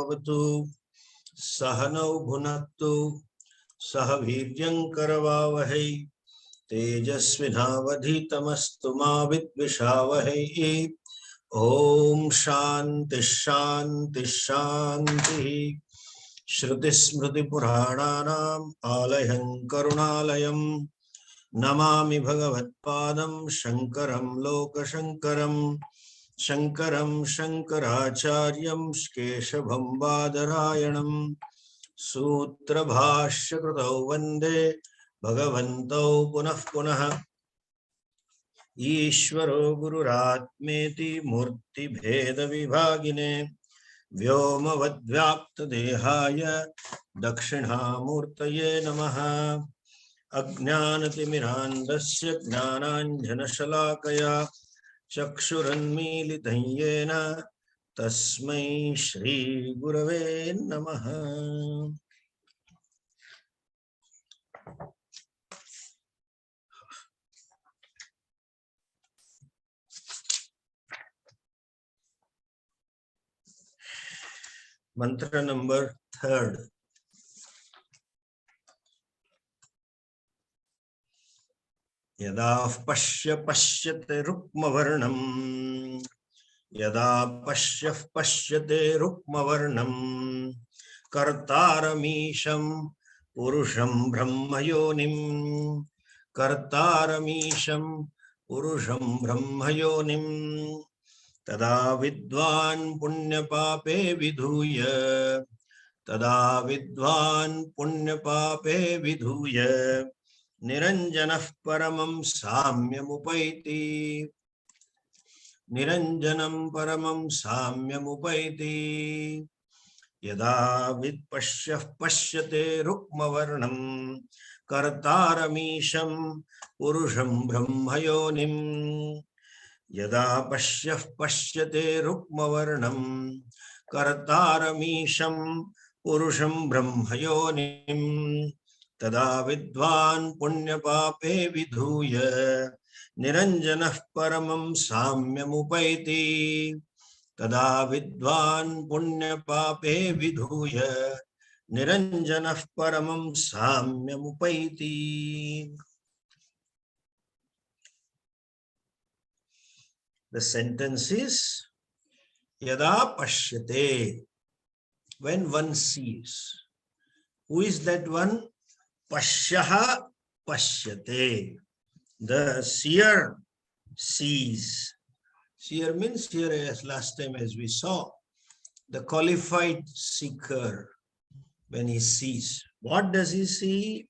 भवतु सहनौ भुनक्तु सह वीर्यं करवावहै तेजस्विनावधीतमस्तु मा विद्विषावहै। ओम शांति शांति शांति। श्रुतिस्मृतिपुराणानाम् आलयं करुणालयं नमामि भगवत्पादं शङ्करं लोकशङ्करं शङ्करं शङ्कराचार्यं केशवं बादरायणं सूत्रभाष्यकृतौ वन्दे भगवन्तौ पुनः पुनः। ईश्वरो गुरुरात्मेति मूर्तिभेदविभागिने व्योमवद्व्याप्तदेहाय दक्षिणामूर्तये नमः। अज्ञानतिमिरान्धस्य ज्ञानाञ्जनशलाकया चक्षुरुन्मीलितं येन तस्मै श्रीगुरवे नमः। मंत्र नंबर 3। यदा पश्यते रुक्मवर्णं यदा पश्यते रुक्मवर्णं कर्तारमीशं पुरुषं ब्रह्मयोनिं कर्तारमीशं पुरुषं ब्रह्मयोनिं तदा विद्वान् पुण्यपापे विधूय तदा विद्वान् पुण्यपापे विधूय निरञ्जनः परमं साम्यमुपैति निरञ्जनं परमं साम्यमुपैति। यदा पश्यते रुक्मवर्णं कर्तारमीशं पुरुषं ब्रह्मयोनिं यदा पश्यते रुक्मवर्णं कर्तारमीशं पुरुषं ब्रह्मयोनिं तदा विद्वान् पुण्यपापे विधूय निरञ्जनः परमं साम्यमुपैति तदा विद्वान् पुण्यपापे विधूय निरञ्जनः परमं साम्यमुपैति। The sentence is yada pashyate, when one sees. Who is that one? Pashyaha pashyate. The seer sees. Seer means here, as last time as we saw, the qualified seeker, when he sees. What does he see?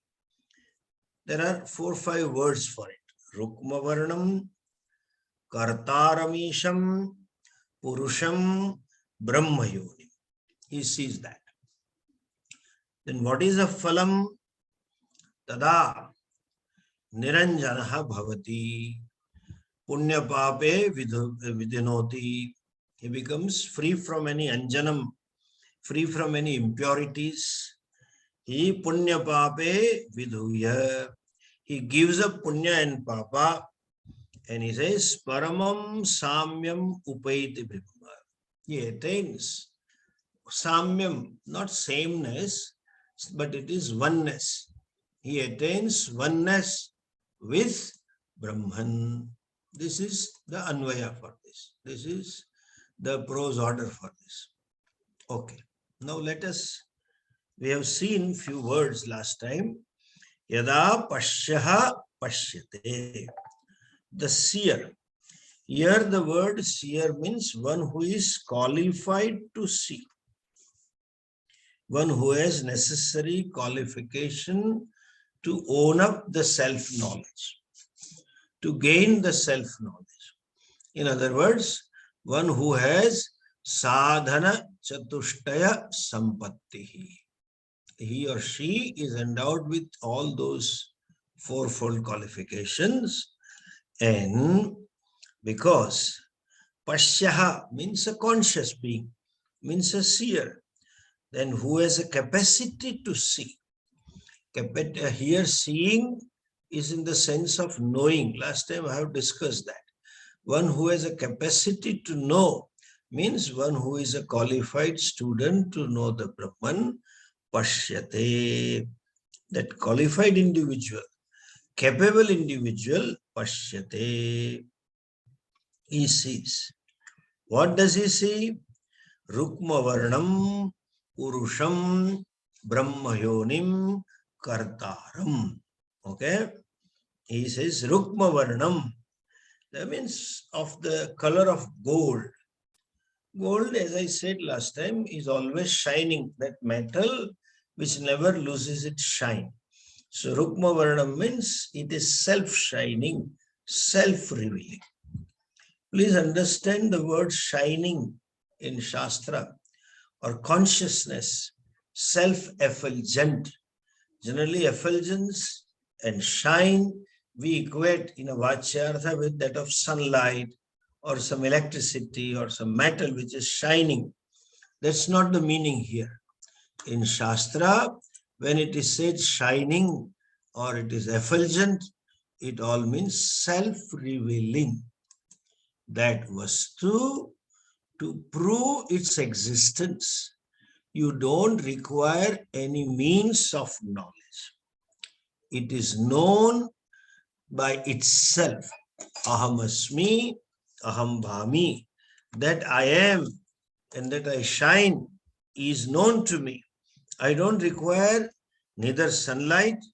There are 4 or 5 words for it. Rukmavarnam, Kartaramisham, Purusham, Brahmayoni. He sees that. Then what is a phalam? Tada niranjanaha bhavati punya pape vidinoti. He becomes free from any anjanam, free from any impurities. He punya pape viduya. He gives up punya and papa, and he says paramam samyam upaiti brahma. He attains samyam, not sameness, but it is oneness. He attains oneness with Brahman. This is the Anvaya for this. This is the prose order for this. Okay. Now let us, we have seen few words last time. Yada pashyaha pashyate. The seer. Here the word seer means one who is qualified to see. One who has necessary qualification to own up the self-knowledge, to gain the self-knowledge. In other words, one who has sadhana chatushtaya sampatti. He or she is endowed with all those 4-fold qualifications, and because pashyaha means a conscious being, means a seer, then who has a capacity to see. Here seeing is in the sense of knowing. Last time I have discussed that. One who has a capacity to know means one who is a qualified student to know the Brahman, pashyate. That qualified individual, capable individual, pashyate. He sees. What does he see? Rukma varnam purusham brahmayonim kartaram. Okay? He says Rukma varnam. That means of the color of gold. Gold, as I said last time, is always shining. That metal which never loses its shine. So Rukma varnam means it is self-shining, self-revealing. Please understand the word shining in Shastra or consciousness, self-effulgent. Generally, effulgence and shine we equate in a Vachyartha with that of sunlight or some electricity or some metal which is shining. That's not the meaning here. In Shastra, when it is said shining or it is effulgent, it all means self-revealing. That vastu, to prove its existence, you don't require any means of knowledge. It is known by itself. Aham asmi, aham bhami. That I am and that I shine is known to me. I don't require neither sunlight,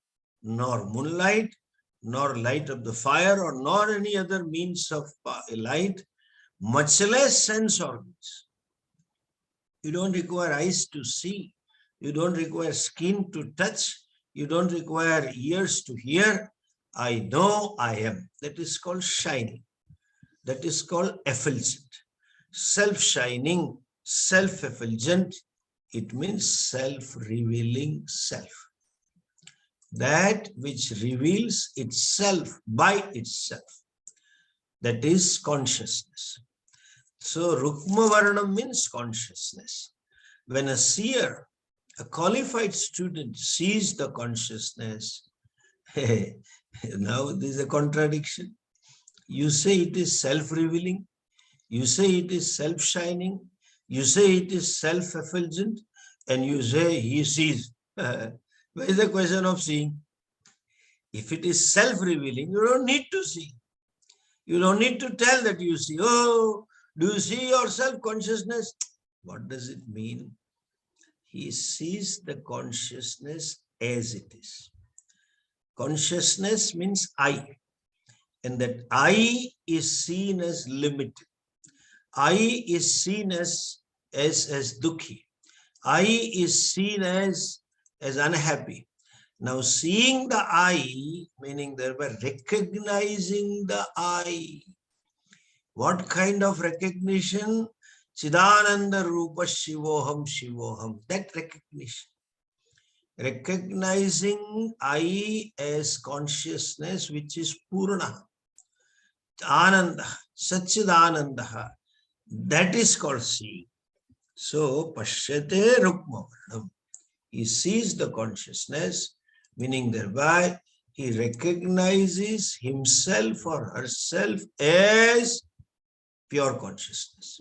nor moonlight, nor light of the fire, or nor any other means of light, much less sense organs. You don't require eyes to see. You don't require skin to touch. You don't require ears to hear. I know I am. That is called shining. That is called effulgent. Self-shining, self-effulgent. It means self-revealing self. That which reveals itself by itself. That is consciousness. So Rukma Varnam means consciousness. When a seer, a qualified student sees the consciousness, now there is a contradiction. You say it is self-revealing. You say it is self-shining. You say it is self-effulgent. And you say he sees. Where is the question of seeing? If it is self-revealing, you don't need to see. You don't need to tell that you see. Oh, do you see your self-consciousness? What does it mean? He sees the consciousness as it is. Consciousness means I. And that I is seen as limited. I is seen as dukhi. I is seen as unhappy. Now, seeing the I, meaning thereby recognizing the I. What kind of recognition? Chidananda Rupa Shivoham Shivoham. That recognition. Recognizing I as consciousness, which is Purna. Ananda, Satchidananda. That is called seeing. So, Pashyate Rukma. He sees the consciousness, meaning thereby he recognizes himself or herself as pure consciousness.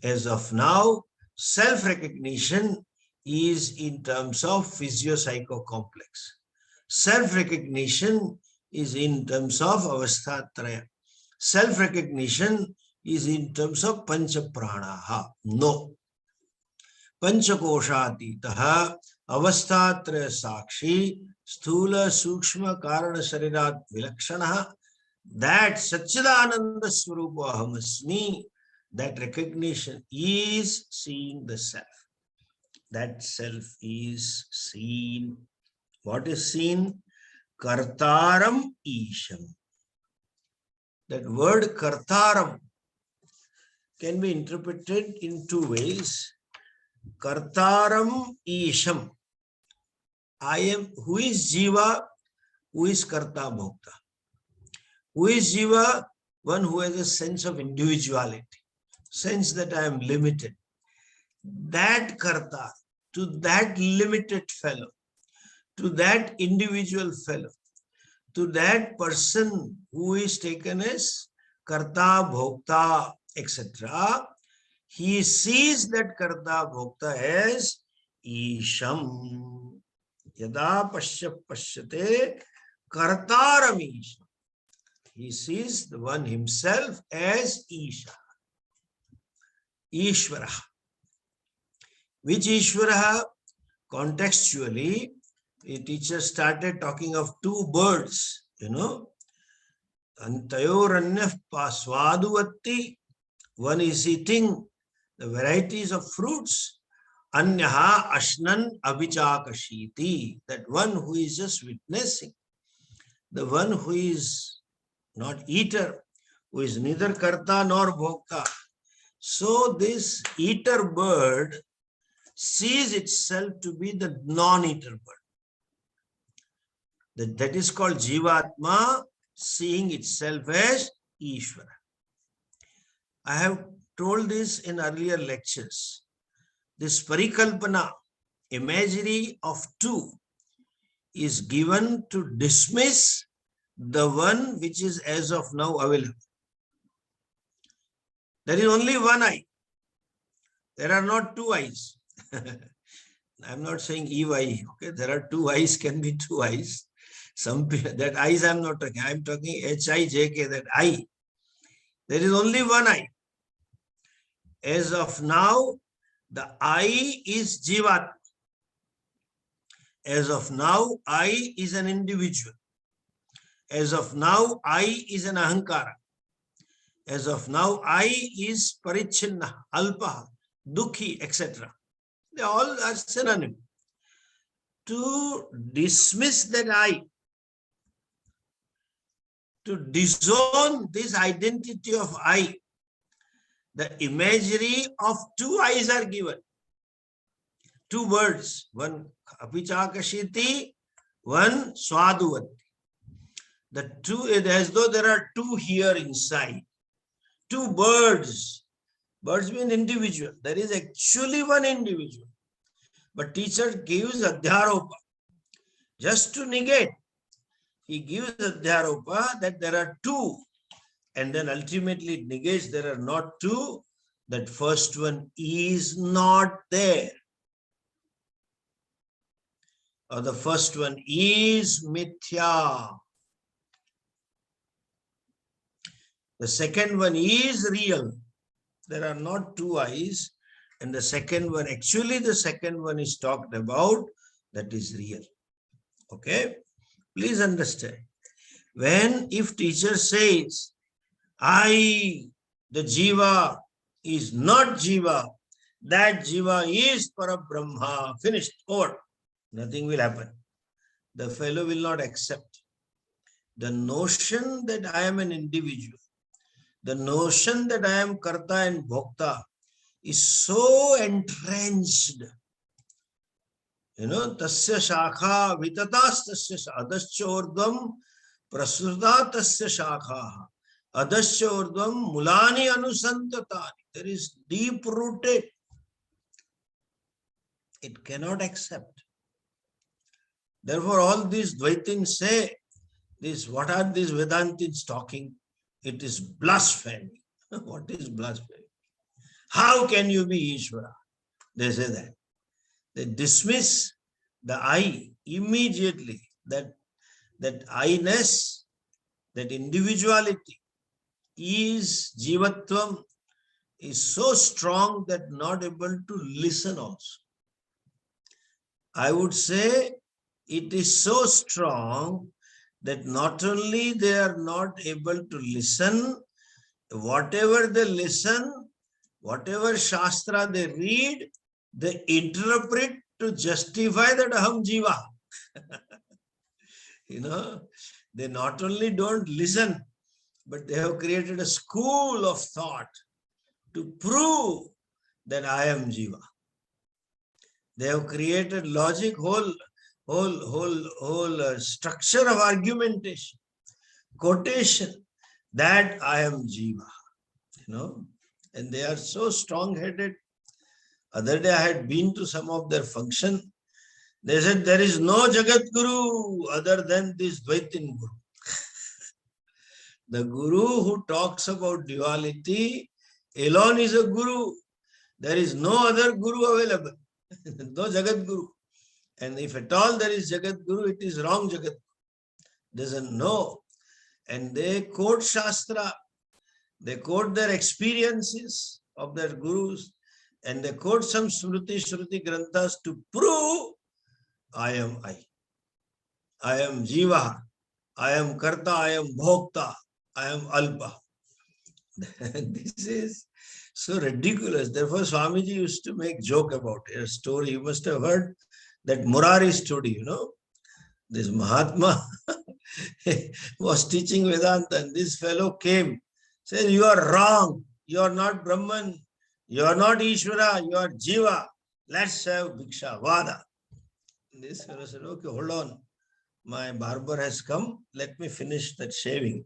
As of now, self-recognition is in terms of physio-psycho-complex. Self-recognition is in terms of avasthatraya. Self-recognition is in terms of pancha-pranaha. No. Panchakoshatitaha avasthatraya sakshi sthula sukshma karana sharirat vilakshanaha. That Satchidananda Swarupa Ahamasmi, that recognition is seeing the self. That self is seen. What is seen? Kartaram Isham. That word Kartaram can be interpreted in two ways. Kartaram Isham. I am, who is Jiva? Who is Karta Bhokta? Who is Jiva? One who has a sense of individuality, sense that I am limited. That Karta, to that limited fellow, to that individual fellow, to that person who is taken as Karta, Bhokta, etc., he sees that karta bhokta as Isham. Yada pashyate kartaram Isham. He sees the one himself as Isha. Ishvara. Which Ishvara? Contextually, the teacher started talking of two birds, Antayoranyah paswaduvatti. One is eating the varieties of fruits. Anyaha ashnan avichakashiti. That one who is just witnessing. The one who is not eater, who is neither karta nor bhokta. So this eater bird sees itself to be the non-eater bird. That is called Jivatma, seeing itself as Ishvara. I have told this in earlier lectures. This parikalpana, imagery of two, is given to dismiss the one which is as of now available. There is only one eye. There are not two eyes. I'm not saying Eve eye. Okay, there are two eyes, can be two eyes. Some that eyes I'm not talking. I'm talking H-I-J-K, that eye. There is only one eye. As of now, the I is Jivat. As of now, I is an individual. As of now, I is an Ahankara. As of now, I is Parichinna, Alpa, Dukhi, etc. They all are synonym. To dismiss that I, to disown this identity of I, the imagery of two eyes are given. Two birds, one apichakashiti, one swaduvati. The two, as though there are two here inside. Two birds. Birds mean individual. There is actually one individual. But teacher gives adhyaropa. Just to negate, he gives adhyaropa that there are two. And then ultimately it negates there are not two. That first one is not there. Or the first one is mithya. The second one is real. There are not two eyes. And the second one, actually the second one is talked about, that is real. Okay? Please understand. If teacher says, I, the Jiva, is not Jiva, that Jiva is Parabrahma, finished, over. Nothing will happen. The fellow will not accept. The notion that I am an individual, the notion that I am Karta and Bhokta is so entrenched. Tasya shakha vitatas tasya adascha urdvam prasruta tasya shakha adascha urdvam mulani anusantatani. There is deep rooted. It cannot accept. Therefore, all these Dvaitins say, what are these Vedantins talking? It is blasphemy. What is blasphemy? How can you be Ishvara? They say that. They dismiss the I immediately. That I-ness, that individuality is Jivatvam, is so strong that not able to listen also. I would say it is so strong that not only they are not able to listen, whatever they listen, whatever Shastra they read, they interpret to justify that Aham Jiva. They not only don't listen, but they have created a school of thought to prove that I am Jiva. They have created logic, whole structure of argumentation, quotation, that I am Jiva. And they are so strong-headed. Other day I had been to some of their function. They said there is no Jagat Guru other than this Dvaitin Guru. The Guru who talks about duality alone is a Guru. There is no other Guru available. No Jagat Guru. And if at all there is Jagat Guru, it is wrong Jagat Guru. Doesn't know. And they quote Shastra. They quote their experiences of their gurus. And they quote some Shruti Granthas to prove I am I. I am Jiva. I am Karta. I am Bhokta. I am Alpa. This is so ridiculous. Therefore, Swamiji used to make joke about a story. You must have heard that Murari story, This Mahatma was teaching Vedanta, and this fellow came, said, you are wrong. You are not Brahman. You are not Ishvara. You are Jiva. Let's have Bhiksha Vada. This fellow said, okay, hold on. My barber has come. Let me finish that shaving.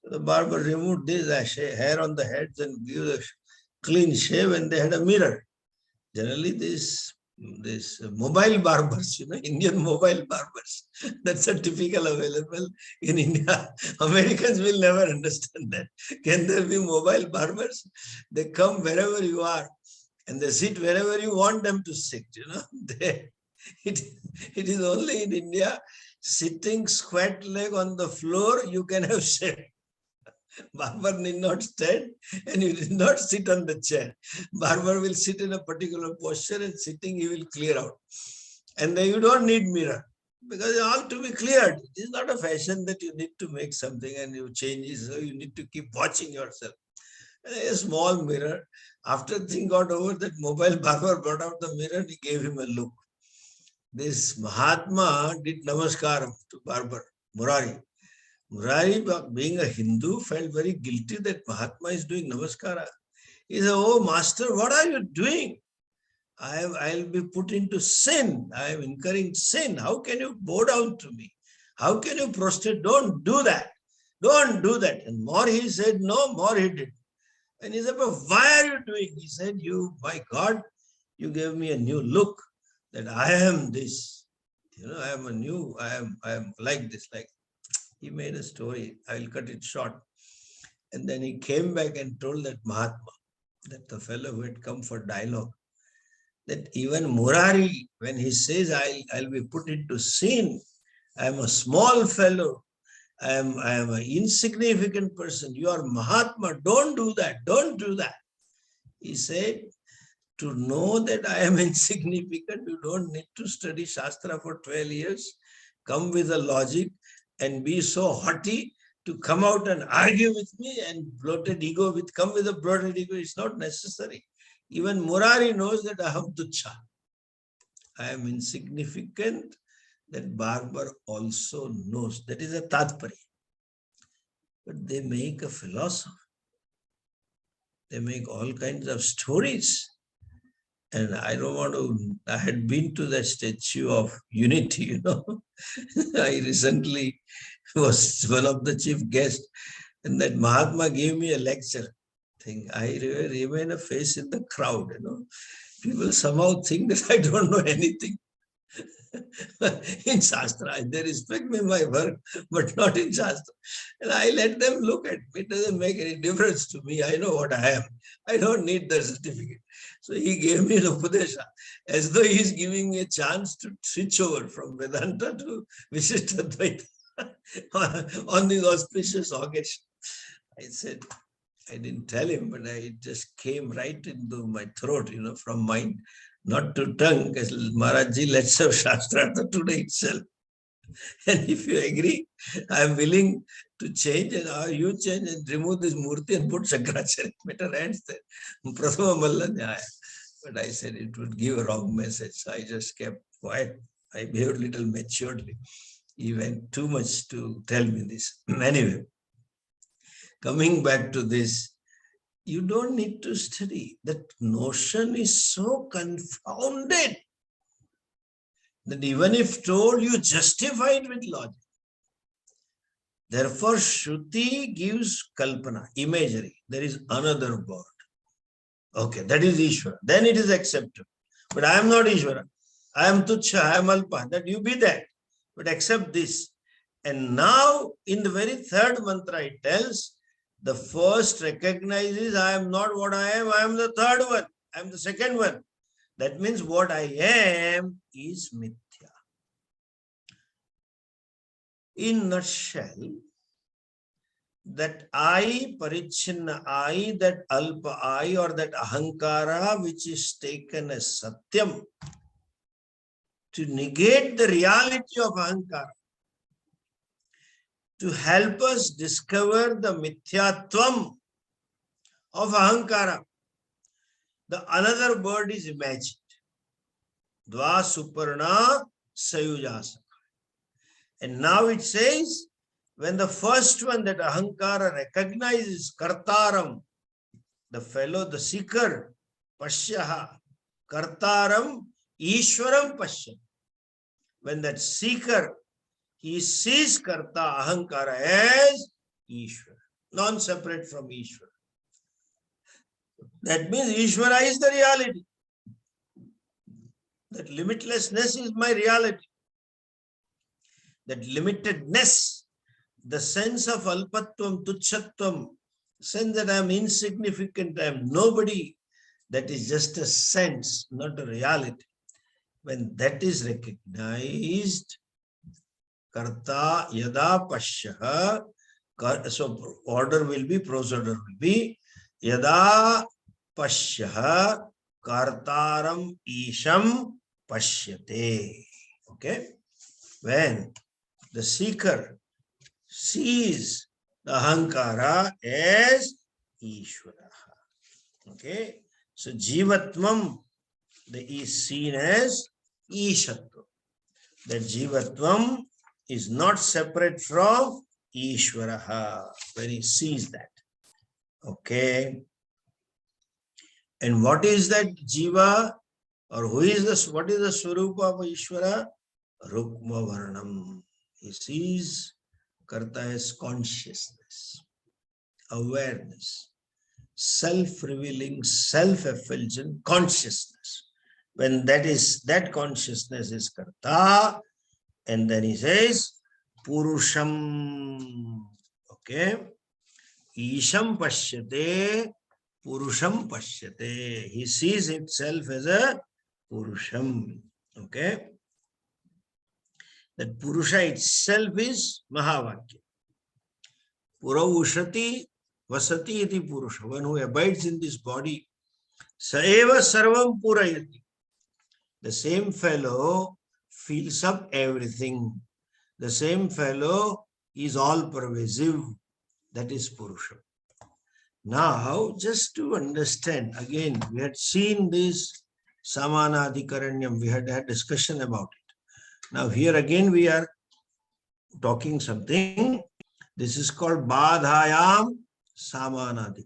The barber removed this hair on the heads and gave a clean shave, and they had a mirror. Generally, this mobile barbers, Indian mobile barbers, that's a typical available in India. Americans will never understand that. Can there be mobile barbers? They come wherever you are and they sit wherever you want them to sit, It is only in India, sitting squat leg on the floor, you can have shave. Barber need not stand and you did not sit on the chair. Barber will sit in a particular posture and sitting he will clear out. And then you don't need mirror because all to be cleared. It is not a fashion that you need to make something and you change it. So you need to keep watching yourself. And a small mirror. After thing got over, that mobile barber brought out the mirror and he gave him a look. This Mahatma did namaskar to barber, Murari. Murari, being a Hindu, felt very guilty that Mahatma is doing namaskara. He said, oh, master, what are you doing? I'll be put into sin. I am incurring sin. How can you bow down to me? How can you prostrate? Don't do that. Don't do that. And more he said, no, more he did. And he said, but why are you doing? He said, my God, you gave me a new look that I am this. I am like this, like. He made a story. I will cut it short. And then he came back and told that Mahatma, that the fellow who had come for dialogue, that even Murari, when he says, I'll be put into sin, I am a small fellow, I am an insignificant person. You are Mahatma. Don't do that. Don't do that. He said, to know that I am insignificant, you don't need to study Shastra for 12 years. Come with a logic and be so haughty to come out and argue with me and bloated ego come with a bloated ego. It's not necessary. Even Murari knows that I am tuchha. I am insignificant. That barber also knows. That is a tatpari. But they make a philosophy. They make all kinds of stories. And I don't want to, I had been to that Statue of Unity, I recently was one of the chief guests, and that Mahatma gave me a lecture. I remain a face in the crowd, People somehow think that I don't know anything. In Shastra, they respect me, my work, but not in Shastra. And I let them look at me. It doesn't make any difference to me. I know what I am. I don't need the certificate. So he gave me an Upadesha, as though he's giving me a chance to switch over from Vedanta to Vishishtadvaita on this auspicious occasion. I said, I didn't tell him, but it just came right into my throat, from mind, not to tongue, because Maharajji, let's have Shastrartha today itself. And if you agree, I am willing to change, and you change and remove this murti and put Shankaracharya. Better hands there. Prathama Malla Nyaya. But I said it would give a wrong message. So I just kept quiet. I behaved a little maturely. He went too much to tell me this. Anyway, coming back to this, you don't need to study. That notion is so confounded that even if told, you justify it with logic. Therefore, Shruti gives kalpana, imagery. There is another God. Okay, that is Ishvara. Then it is acceptable. But I am not Ishvara. I am Tuchha, I am Alpa. That you be that. But accept this. And now, in the very third mantra, it tells, the first recognizes I am not what I am the third one. I am the second one. That means what I am is mithya. In nutshell, that I, parichinna I, that alpa I, or that ahankara, which is taken as satyam, to negate the reality of ahankara, to help us discover the mithyatvam of ahankara. The another word is imagined. Dva suparna sayujasa. And now it says, when the first one, that ahankara, recognizes kartaram, the fellow, the seeker, pashyaha, kartaram, ishwaram pashyam. When that seeker, he sees karta, ahankara as Ishvara, non-separate from Ishvara. That means Ishvara is the reality. That limitlessness is my reality. That limitedness, the sense of alpatvam, tuchatvam, sense that I am insignificant, I am nobody, that is just a sense, not a reality. When that is recognized, karta yada pashyaha, so order will be, prosorder will be, yada pashyaha kartaram isham pashyate. Okay? When the seeker sees the ahankara as Ishvara. Okay? So jivatvam, the is seen as Ishatva. That jivatvam is not separate from Ishvara when he sees that. Okay. And what is that jiva? Or who is this? What is the swarupa of Ishvara? Rukma Varnam. He sees karta as consciousness, awareness, self-revealing, self-effulgent consciousness. When that consciousness is karta, and then he says, Purusham. Okay. Isham pashyate, Purusham pashyate. He sees itself as a Purusham. Okay. That Purusha itself is Mahavakya. Pura ushati vasati iti Purusha. One who abides in this body, saeva sarvam purayati. The same fellow fills up everything. The same fellow is all pervasive. That is Purusha. Now, just to understand, again, we had seen this Samanadhikaranyam. We had a discussion about it. Now, here again, we are talking something. This is called Badhayam Samanadhikaranyam.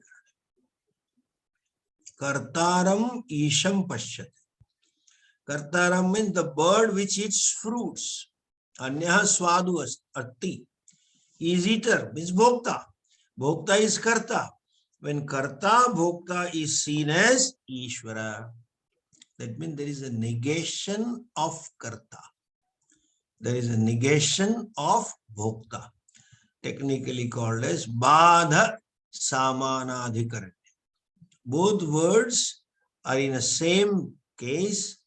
Kartaram Isham Pashyate. Kartaram means the bird which eats fruits. Anyaha swadu atti. Is eater, means bhokta. Bhokta is karta. When karta, bhokta is seen as Ishvara. That means there is a negation of karta. There is a negation of bhokta. Technically called as Badha Samanadhikaranya. Both words are in the same case.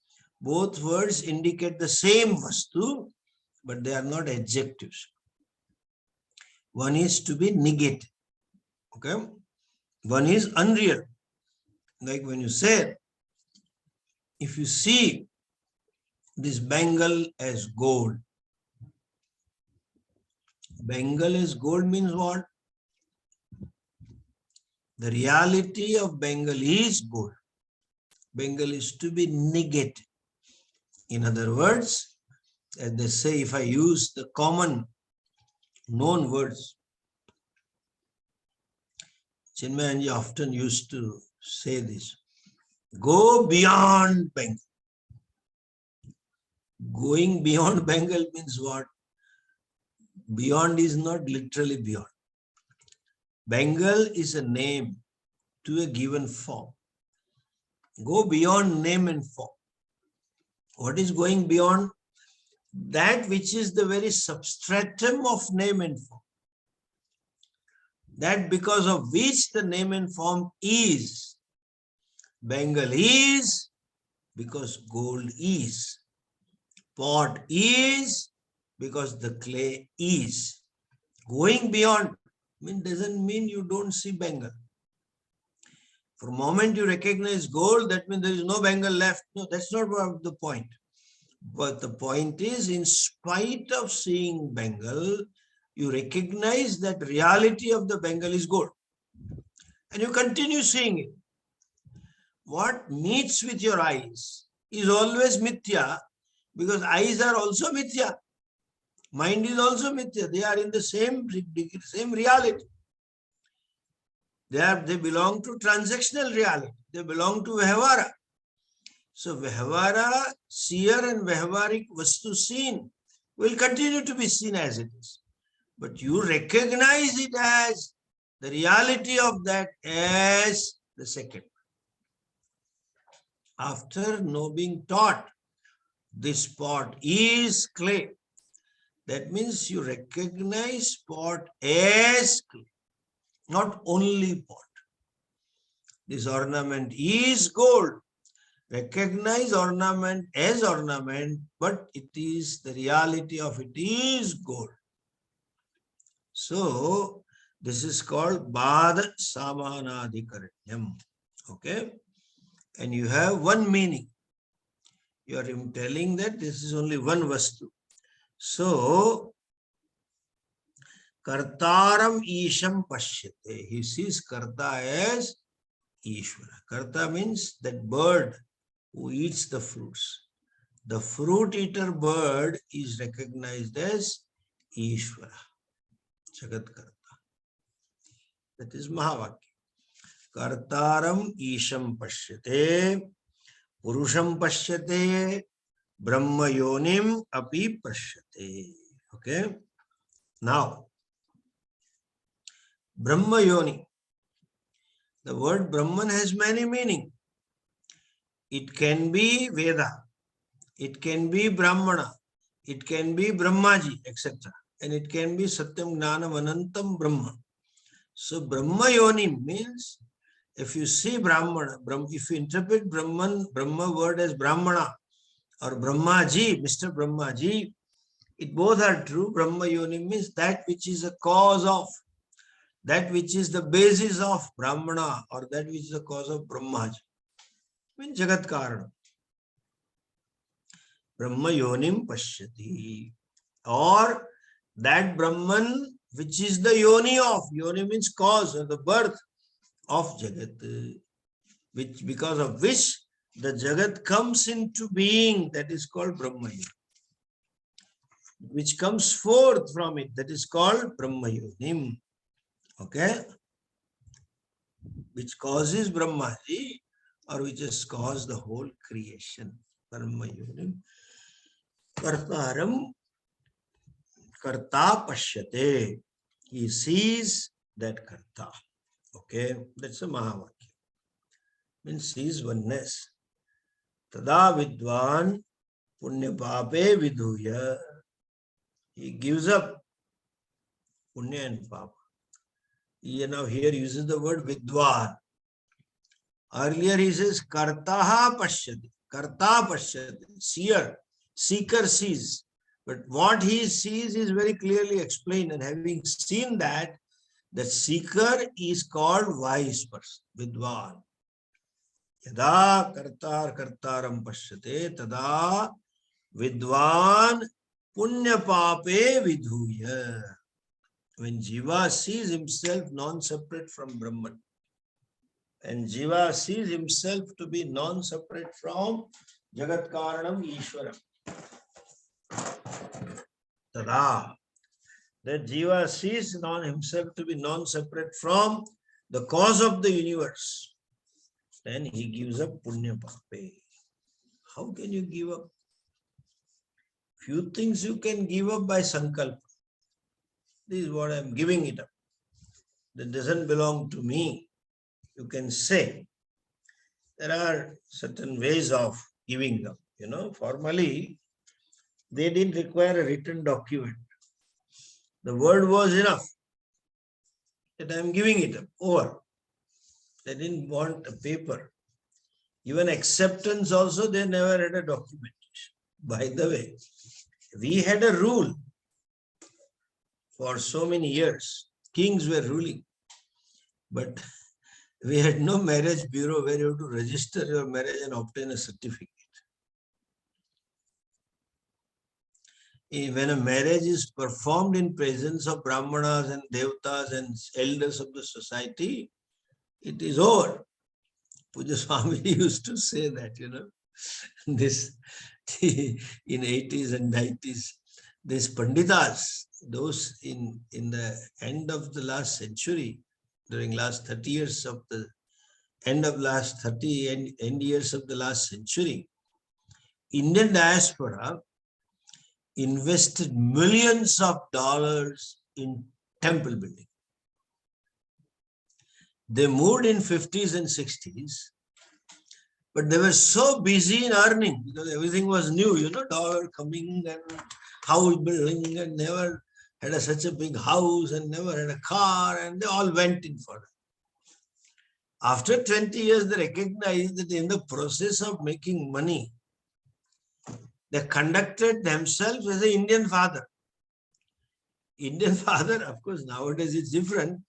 Both words indicate the same vastu, but they are not adjectives. One is to be negated. Okay? One is unreal. Like when you say, if you see this bangle as gold. Bangle as gold means what? The reality of bangle is gold. Bangle is to be negated. In other words, as they say, if I use the common known words, Chinmayanji often used to say this, go beyond bangle. Going beyond bangle means what? Beyond is not literally beyond. Bangle is a name to a given form. Go beyond name and form. What is going beyond? That which is the very substratum of name and form. That because of which the name and form is, Bengal is because gold is. Pot is because the clay is. Going beyond doesn't mean you don't see Bengal. For a moment you recognize gold, that means there is no Bengal left. No, that's not the point. But the point is, in spite of seeing Bengal, you recognize that reality of the Bengal is gold. And you continue seeing it. What meets with your eyes is always mithya, because eyes are also mithya. Mind is also mithya. They are in the same reality. They belong to transactional reality. They belong to Vyavara. So Vyavara, seer and Vyavaric vastu seen will continue to be seen as it is. But you recognize it as the reality of that as the second. After being taught this pot is clay, that means you recognize pot as clay, not only pot. This ornament is gold. Recognize ornament as ornament, but it is the reality of it is gold. So this is called Bad Samanadhikaranyam. Okay? And you have one meaning. You are telling that this is only one vastu. So Kartaram Isham Pashyate. He sees Karta as Ishvara. Karta means that bird who eats the fruits. The fruit eater bird is recognized as Ishvara, Jagat Karta. That is Mahavakya. Kartaram Isham Pashyate, Purusham Pashyate, Brahma Yonim Api Pashyate. Okay. Now, Brahma Yoni. The word Brahman has many meanings. It can be Veda, it can be Brahmana, it can be Brahmaji, etc. And it can be Satyam Gnanam Anantam Brahma. So Brahma Yoni means, if you see Brahmana, if you interpret Brahma word as Brahmana or Brahmaji, Mr. Brahmaji, it both are true. Brahma Yoni means that which is a cause of, that which is the basis of Brahmana, or that which is the cause of Brahmaji. Means Jagat Karana. Brahma Yonim Pashyati. Or that Brahman which is the Yoni of, Yoni means cause or the birth of Jagat, which because of which the Jagat comes into being, that is called Brahma Yoni. Which comes forth from it, that is called Brahma Yonim. Okay? Which causes Brahmaji, or which has caused the whole creation. Brahma Yonim. Kartaram Karta Pashyate. He sees that Karta. Okay, that's a Mahavakya. Means sees oneness. Tada Vidwan Punya Pape Vidhuya. He gives up Punya and Papa. He now here uses the word Vidwan. Earlier he says Kartaha Pashyati. Karta Pashyati. Seer. Seeker sees. But what he sees is very clearly explained, and having seen that, the seeker is called wise person, Vidwan. Yada kartaram pashyate, tada Vidwan punya pape vidhuya. When Jiva sees himself non-separate from Brahman, and Jiva sees himself to be non-separate from Jagat Karanam Ishwaram, tada, that Jiva sees himself to be non-separate from the cause of the universe, then he gives up Punya Pape. How can you give up? Few things you can give up by Sankalpa. This is what I am giving it up. That doesn't belong to me. You can say. There are certain ways of giving up. Formally, they didn't require a written document. The word was enough that I am giving it up, over. They didn't want a paper. Even acceptance also, they never had a documentation. By the way, we had a rule for so many years. Kings were ruling, but we had no marriage bureau where you have to register your marriage and obtain a certificate. When a marriage is performed in presence of Brahmanas and Devatas and elders of the society, it is over. Puja Swami used to say that, this in 80s and 90s, these Panditas, those in the end of the last century, during last 30 years of the end of last 30 and end years of the last century, Indian diaspora invested millions of dollars in temple building. They moved in 50s and 60s, but they were so busy in earning because everything was new, dollar coming and house building, and never had such a big house and never had a car, and they all went in for it. After 20 years, they recognized that in the process of making money, they conducted themselves as an Indian father. Indian father, of course, nowadays it's different,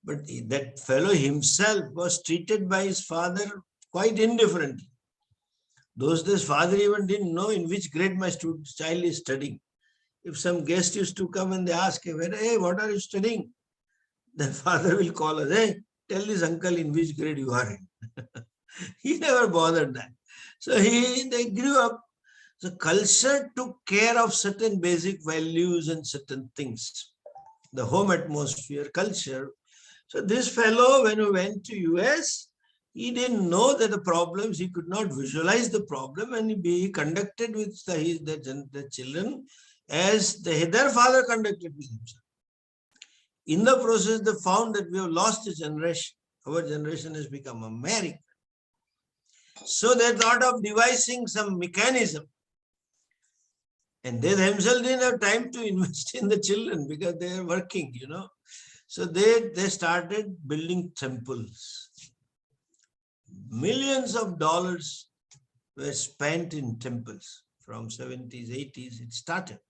but that fellow himself was treated by his father quite indifferently. Those days, father even didn't know in which grade my child is studying. If some guest used to come and they ask him, hey, what are you studying? Then father will call us, hey, tell this uncle in which grade you are in. He never bothered that. So they grew up. So culture took care of certain basic values and certain things. The home atmosphere, culture. So this fellow, when he went to US, he didn't know that the problems, he could not visualize the problem, and he conducted with the children as their father conducted with himself. In the process, they found that we have lost a generation. Our generation has become American. So they thought of devising some mechanism. And they themselves didn't have time to invest in the children because they are working, So they started building temples. Millions of dollars were spent in temples from 70s, 80s, it started.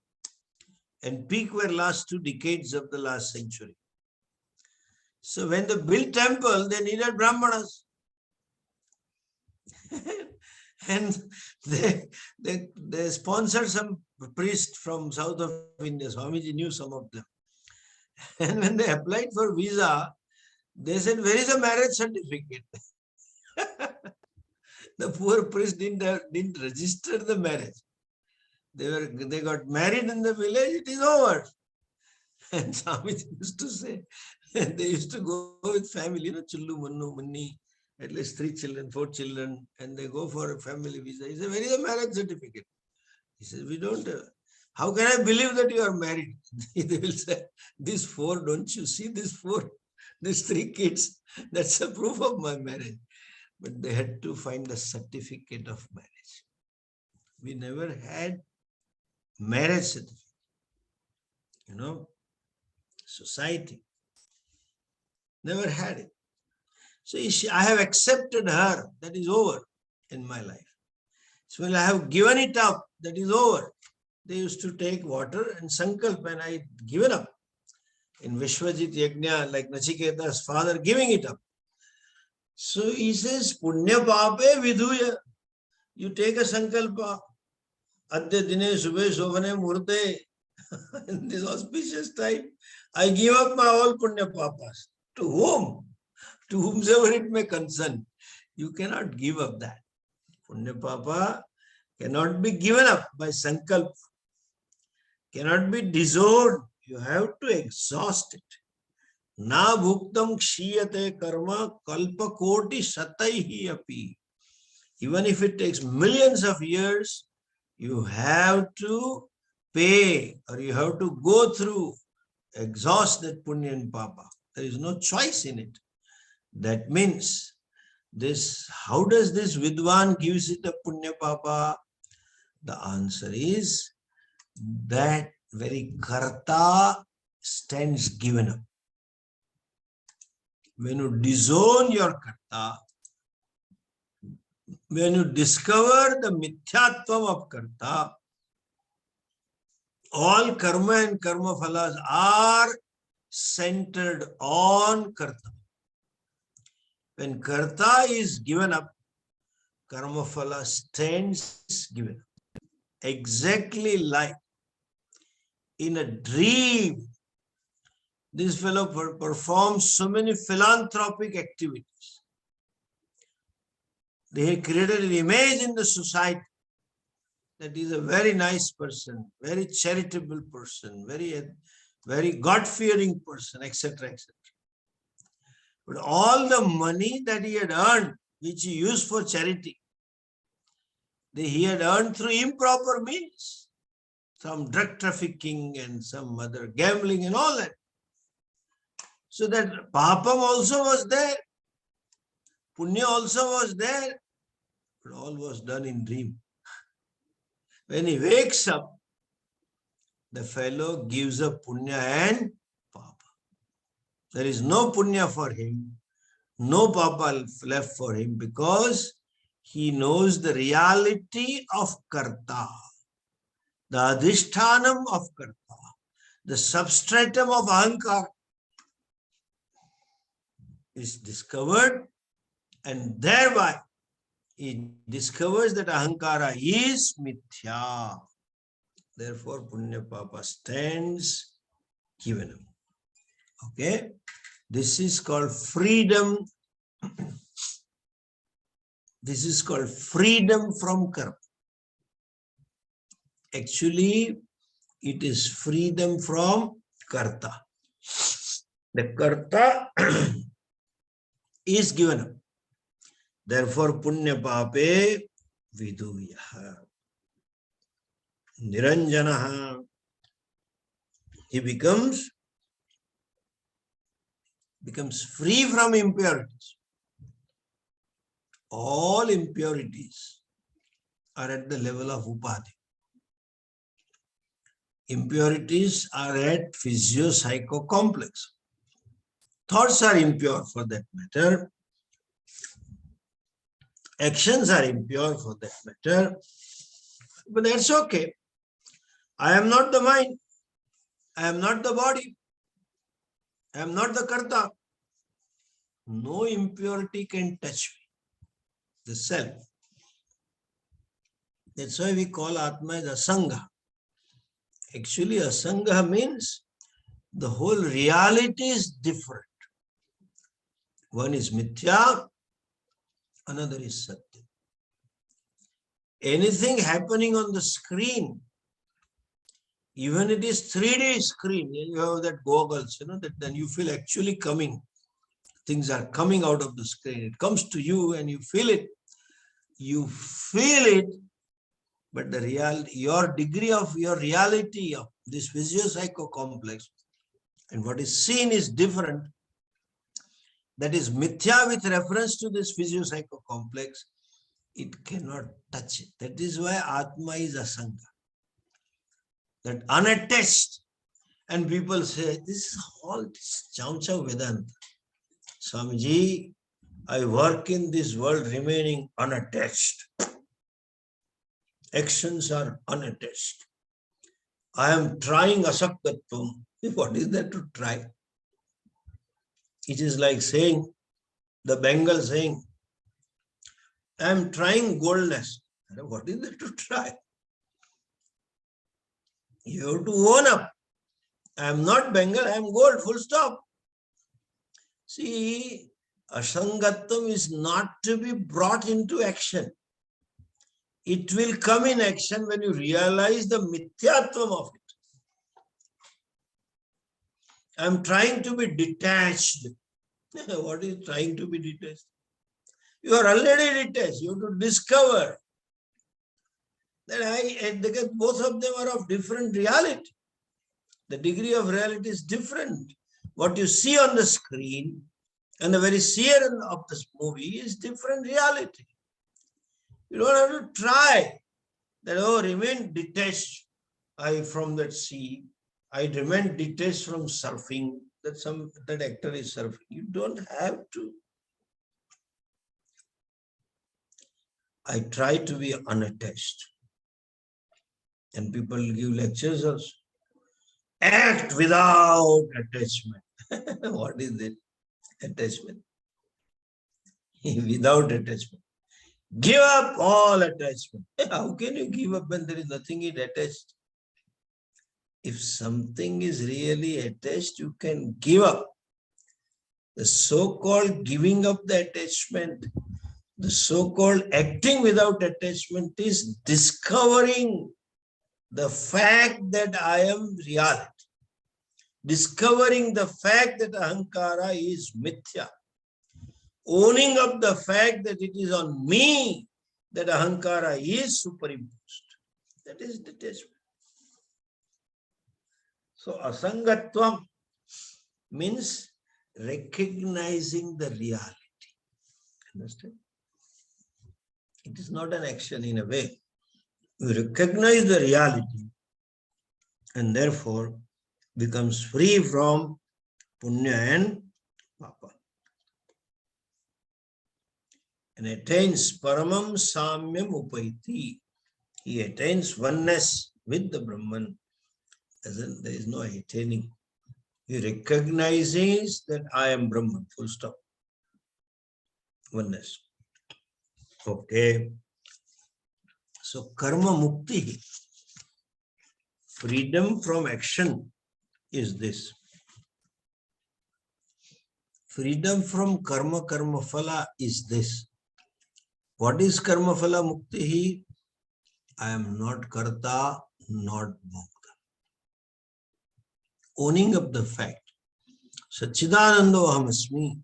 And peak were last 2 decades of the last century. So when they built temple, they needed Brahmanas. And they sponsored some priest from south of India. Swamiji knew some of them. And when they applied for visa, they said, where is the marriage certificate? The poor priest didn't register the marriage. They got married in the village, it is over. And Swamiji used to say, they used to go with family, Chullu, Mannu, Manni, at least 3 children, 4 children, and they go for a family visa. He said, where is the marriage certificate? He says, we don't have. How can I believe that you are married? They will say, these 4, don't you see these 4, these 3 kids? That's a proof of my marriage. But they had to find a certificate of marriage. We never had marriage certificate. Society never had it. So I have accepted her, that is over in my life. So when I have given it up, that is over. They used to take water and sankalp, and I given up. In Vishwajit Yajna, like Nachiketa's father giving it up. So he says, Punya pape vidhuya. You take a sankalpa. Adya dine subhe sovane murte. In this auspicious time, I give up my all punya papas. To whom? To whomsoever it may concern. You cannot give up that. Punya papa cannot be given up by sankalp. Cannot be disowned. You have to exhaust it. Na bhuktam kshiyate karma kalpa koti sataihi api. Even if it takes millions of years, you have to pay, or you have to go through, exhaust that punya and papa. There is no choice in it. That means this, how does this Vidwan gives it a punya papa? The answer is that very karta stands given up. When you disown your karta, when you discover the mithyatvam of karta, all karma and karma phalas are centered on karta. When karta is given up, karma phala stands given up. Exactly like in a dream, this fellow performs so many philanthropic activities. They created an image in the society that is a very nice person, very charitable person, very God-fearing person, etc., etc. But all the money that he had earned, which he used for charity, he had earned through improper means, some drug trafficking and some other gambling and all that. So that papam also was there, punya also was there, but all was done in dream. When he wakes up, the fellow gives up punya and papa. There is no punya for him, no papa left for him, because he knows the reality of karta, the adhishthanam of karta, the substratum of ahankara is discovered, and thereby he discovers that ahankara is mithya. Therefore, punya papa stands given up. Okay, this is called freedom. This is called freedom from karma. Actually, it is freedom from karta. The karta is given up. Therefore, punya pape viduyaha. Niranjanaha. He becomes free from impurities. All impurities are at the level of upadhi. Impurities are at physio-psycho-complex. Thoughts are impure for that matter. Actions are impure for that matter. But that's okay. I am not the mind. I am not the body. I am not the karta. No impurity can touch me. The self. That's why we call Atma as Asanga. Actually, Asanga means the whole reality is different. One is Mithya, another is Satya. Anything happening on the screen, even it is 3D screen, you have that goggles, that then you feel actually coming. Things are coming out of the screen. It comes to you and you feel it. You feel it, but the your degree of your reality of this physio-psycho complex and what is seen is different. That is mithya with reference to this physio-psycho complex. It cannot touch it. That is why Atma is Asanga. That unattached. And people say, this is all Chauncha Vedanta. Swamiji, I work in this world remaining unattached. Actions are unattached. I am trying asaktatvam. What is there to try? It is like saying, the Bengal saying, I am trying goldness. What is there to try? You have to own up. I am not Bengal, I am gold, full stop. See, asangatvam is not to be brought into action. It will come in action when you realize the mithyatvam of it. I am trying to be detached. What is trying to be detached? You are already detached. You have to discover that both of them are of different reality. The degree of reality is different. What you see on the screen and the very seer of this movie is different reality. You don't have to try that, remain detached from that sea. I remain detached from surfing, that actor is surfing. You don't have to. I try to be unattached. And people give lectures also. Act without attachment. What is it? Attachment. Without attachment. Give up all attachment. How can you give up when there is nothing attached? If something is really attached, you can give up. The so-called giving up the attachment, the so-called acting without attachment is discovering the fact that I am reality. Discovering the fact that ahankara is mithya. Owning up the fact that it is on me that ahankara is superimposed. That is detachment. So asangatvam means recognizing the reality. Understand? It is not an action in a way. We recognize the reality and therefore becomes free from punya and papa. And attains paramam samyam upaiti. He attains oneness with the Brahman. There is no attaining. He recognizes that I am Brahman, full stop. Oneness. Okay. So karma mukti, freedom from action is this. Freedom from karma phala is this. What is karma phala mukti? I am not karta, not bhokta. Owning up the fact. Satchidananda aham asmi.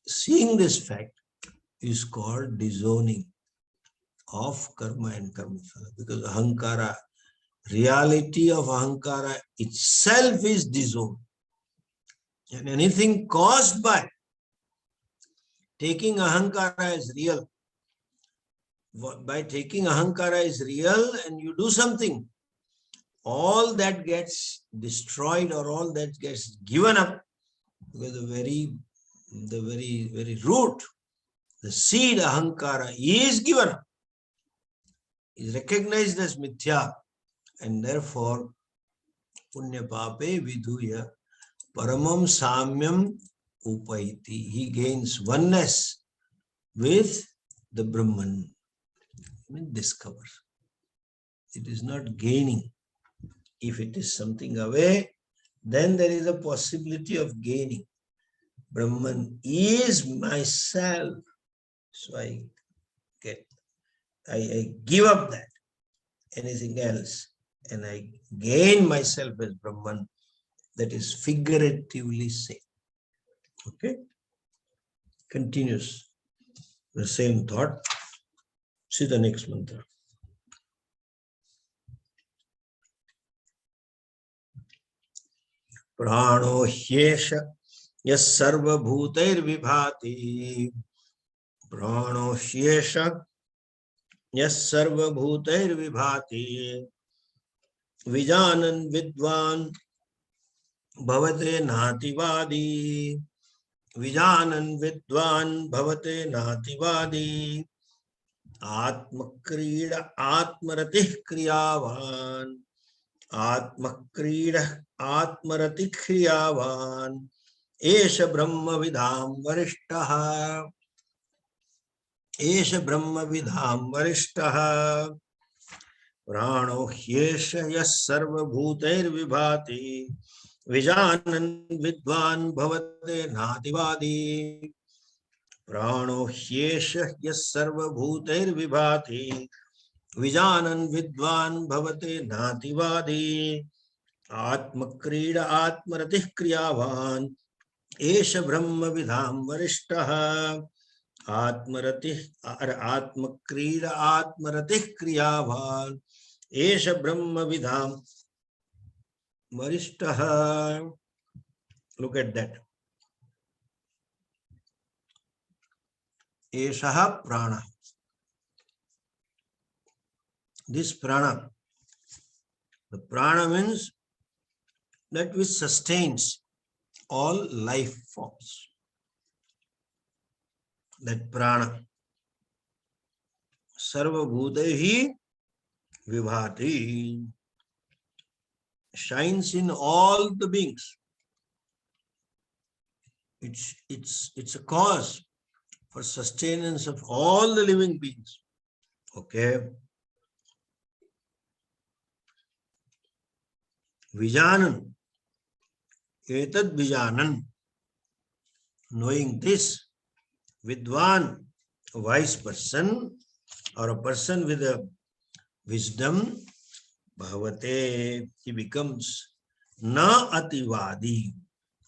Seeing this fact is called disowning of karma and karma phala, because ahankara, reality of ahankara itself is disowned. And anything caused by taking ahankara as real, by taking ahankara as real and you do something, all that gets destroyed or all that gets given up, because the very root, the seed ahankara is given up, is recognized as mithya, and therefore punya pape vidhuya paramam samyam upaiti. He gains oneness with the Brahman. I mean, discovers. It is not gaining. If it is something away, then there is a possibility of gaining. Brahman is myself. So I give up that, anything else, and I gain myself as Brahman. That is figuratively said. Okay? Continues the same thought. See the next mantra. Prano hyesha yas sarva bhutair vibhati. Prano hyesha yas sarva bhutair vibhati. Vijanan vidvan bhavate nativadi. Vijanan vidvan bhavate nativadi. Atmakrida atmaratih kriyavan. Atmakrida atmaratih kriyavan. Esha brahma vidham varishtaha. Esha brahma vidham varishtaha. Prano hyesha yas sarva bhutair vibhati. Vijanan vidvan bhavate nativadi. Prano hyesha yas sarva bhutair vibhati. Vijanan vidvan bhavate nativadi. Atmakrida atmaratih kriyavan. Esha brahma vidham varishtaha. Atmakrida atmaratih kriyavan. Esha brahma vidham varishtaha. Look at that. Eshaha prana. This prana, the prana means that which sustains all life forms. That prana. sarvabhutehi vibhati, shines in all the beings. It's a cause for sustenance of all the living beings. Okay. Vijanan. Etad vijanan. Knowing this, Vidwan, a wise person or a person with a wisdom, bhavate, he becomes na ativadi.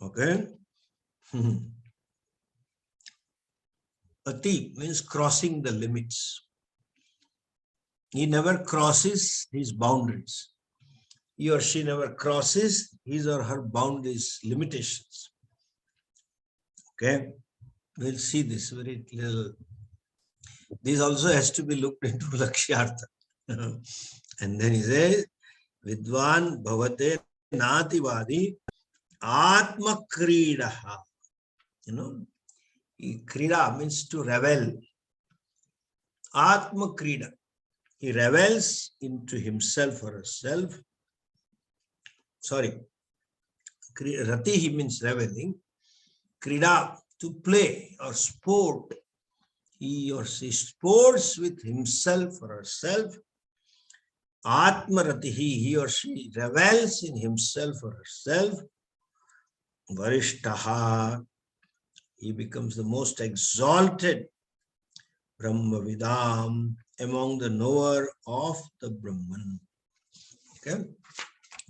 Okay. Ati means crossing the limits. He never crosses his boundaries. He or she never crosses his or her boundaries, limitations. Okay. We'll see this very little. This also has to be looked into Lakshyartha. And then he says, Vidwan bhavate nativadi atma kridaha. Krida means to revel. Atma krida. He revels into himself or herself. Sorry. Ratihi means reveling. Krida, to play or sport. He or she sports with himself or herself. Atmaratihi, he or she revels in himself or herself. Varishtaha, he becomes the most exalted. Brahmavidam, among the knower of the Brahman. Okay?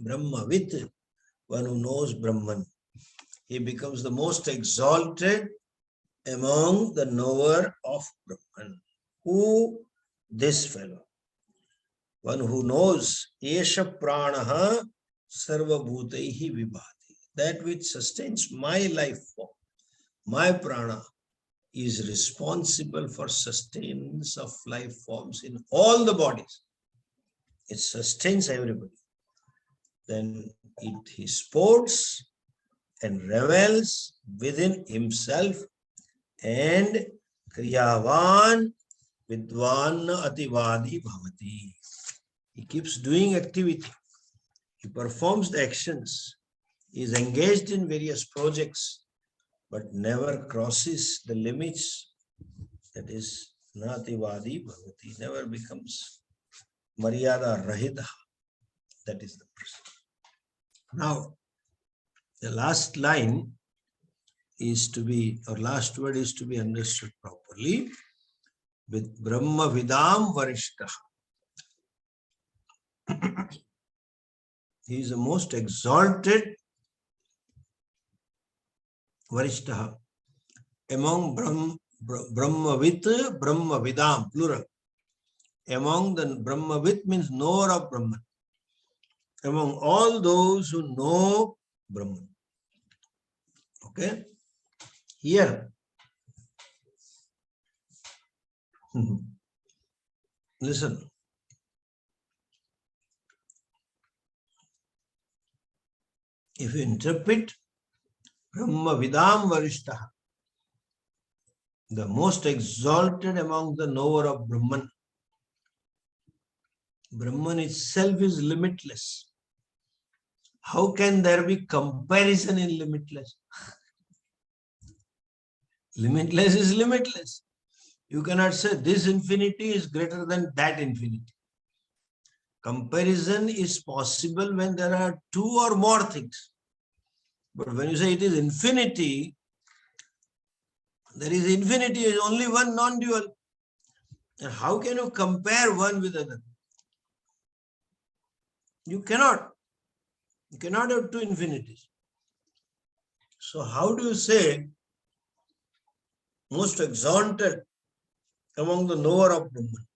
Brahmavid, one who knows Brahman. He becomes the most exalted among the knower of Brahman. Who? This fellow. One who knows Esha Pranaha Sarvabhutaihi Vibhati. That which sustains my life form, my prana, is responsible for sustenance of life forms in all the bodies. It sustains everybody. Then he sports and revels within himself, and Kriyavan Vidwan Ativadi Bhavati. He keeps doing activity. He performs the actions. He is engaged in various projects, but never crosses the limits. That is, Nativadi Bhavati, never becomes Maryada Rahita. That is the person. Now, the last line is to be, or last word is to be understood properly with Brahma Vidam Varishtaha. He is the most exalted Varishtaha among Brahmavit, Brahmavidam, plural. Among the Brahmavit means knower of Brahman. Among all those who know Brahman. Okay? Here. Listen. If you interpret Brahma Vidam Varishtaha, the most exalted among the knower of Brahman. Brahman itself is limitless. How can there be comparison in limitless? Limitless is limitless. You cannot say this infinity is greater than that infinity. Comparison is possible when there are two or more things. But when you say it is infinity, there is infinity, is only one non-dual. And how can you compare one with another? You cannot. You cannot have two infinities. So how do you say most exalted among the knower of Brahman?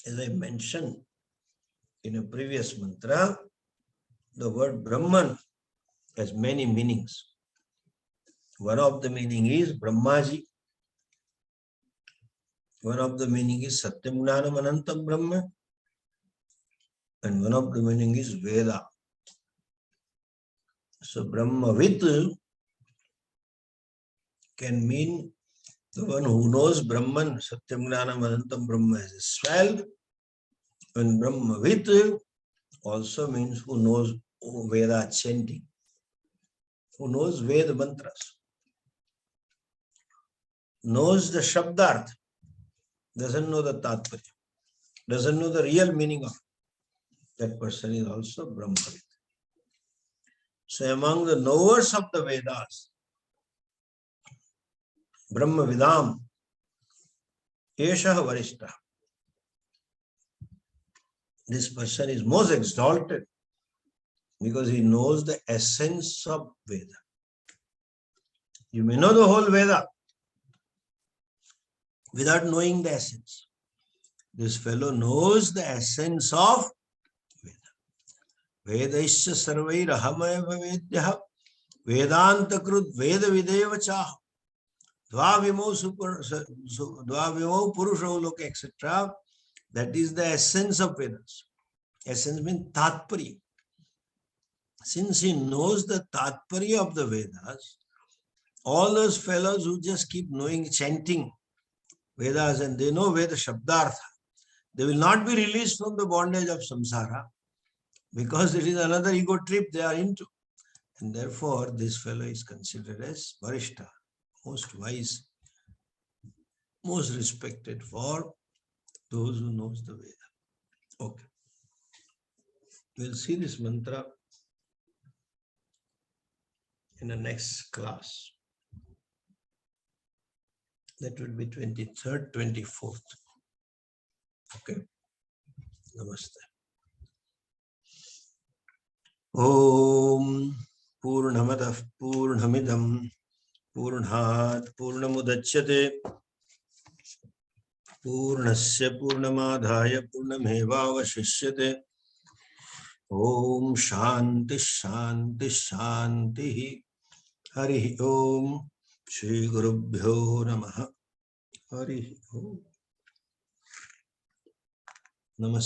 As I mentioned in a previous mantra, the word Brahman has many meanings. One of the meaning is Brahmaji. One of the meaning is Satyam Gnanam Anantam Brahma. And one of the meaning is Veda. So Brahmavit can mean The one who knows Brahman, Satyam Gnanam Anantam Brahma as a swell, when Brahmavid also means who knows Veda chanting, who knows Veda mantras, knows the Shabdarth, doesn't know the Tatparya, doesn't know the real meaning of it. That person is also Brahmavid. So among the knowers of the Vedas, Brahmavidam, Yeshah Varishta. This person is most exalted because he knows the essence of Veda. You may know the whole Veda without knowing the essence. This fellow knows the essence of Veda. Vedaisya sarvair ahamaya bhavedyaha Vedanta krut Veda videva chaha Dvavimo purusho loka etc. That is the essence of Vedas. Essence means Tatparya. Since he knows the Tatparya of the Vedas, all those fellows who just keep knowing, chanting Vedas and they know Veda Shabdartha, they will not be released from the bondage of samsara because it is another ego trip they are into. And therefore, this fellow is considered as Varishta, most wise, most respected for those who knows the Veda. Okay. We'll see this mantra in the next class. That will be 23rd, 24th. Okay. Namaste. Om Purnamadah Purnamidam Purnat Purnamudachyate Purnasya Purnamadhaya Purnamevavashishyate. Om Shanti Shanti Shanti. Hari Om. Shri Gurubhyo Namaha. Hari Om. Namaste.